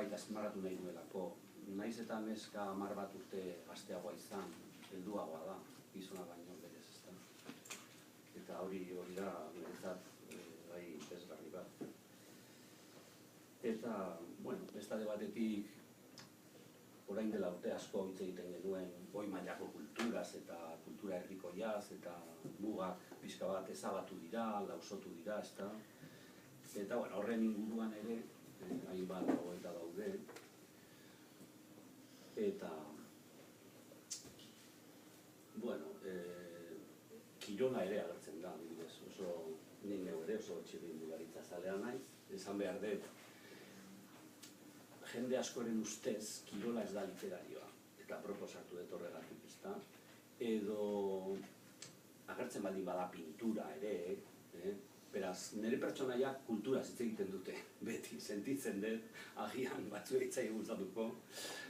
zerbait azpimarratu nahi duelako. Naiz eta neska 10 bat urte gazteagoa izan, helduagoa da, gizona baino berez, ezta. Eta hori da, niretzat, bai, interesgarri bat. Eta, bueno, beste alde batetik, orain dela urte asko hitz egiten genuen goi mailako kulturaz eta kultura herrikoiaz eta mugak pixka bat ezabatu dira, lausotu dira, ezta. Eta, bueno, horren inguruan ere, hainbat gogoeta daude. Eta, bueno, kirola ere agertzen da, adibidez, oso nik neu ere oso txirrindularitza zalea naiz, esan behar dut, jende askoren ustez kirola ez da literarioa, eta proposatu dut horregatik, ezta? Edo agertzen baldin bada pintura ere, beraz, nire pertsonaiak kulturaz hitz egiten dute, beti, sentitzen dut, agian batzuei itzai gustatuko.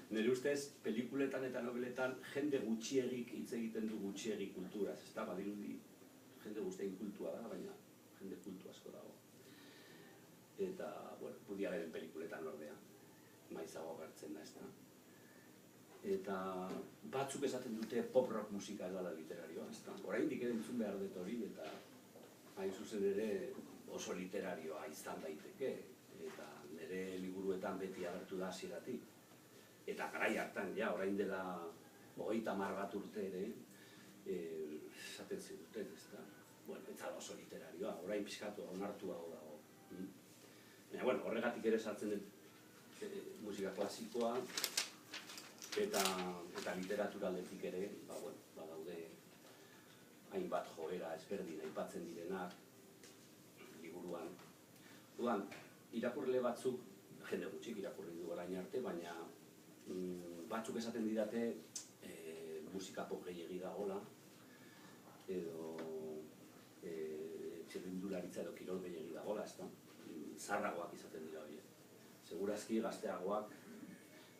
Nire ustez, pelikuletan eta nobeletan jende gutxiegik hitz egiten du gutxiegi kulturaz, ezta? Badirudi, jende guztien kultua da, baina jende kultu asko dago. Eta, bueno, Woody Allenen pelikuletan ordea, maizago agertzen da, ezta? Eta batzuk esaten dute pop-rock musika ez dela literarioa, ezta? Oraindik ere entzun behar dut hori, eta hain zuzen ere oso literarioa izan daiteke, eta nire liburuetan beti agertu da hasieratik. Eta garai hartan, ja, orain dela 30 bat urte ere, esaten ziduten, ezta? Bueno, ez da oso literarioa, orain pixkatu onartuago dago. Baina, bueno, horregatik ere sartzen dut musika klasikoa, eta literatura aldetik ere, badaude hainbat joera ezberdin aipatzen direnak liburuan. Orduan, irakurle batzuk, jende gutxik irakurri du orain arte, baina batzuk esaten didate musika pop gehiegi dagola, edo txirrindularitza edo kirol gehiegi dagola, ezta? Zaharragoak izaten dira horiek. Segurazki gazteagoak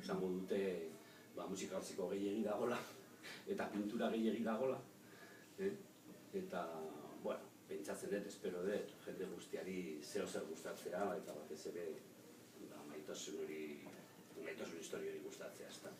esango dute musika klasiko gehiegi dagola, eta pintura gehiegi dagola. Eta, bueno, pentsatzen dut, espero dut, jende guztiari zer gustatzea, eta batez ere maitasun historiori gustatzea, ezta.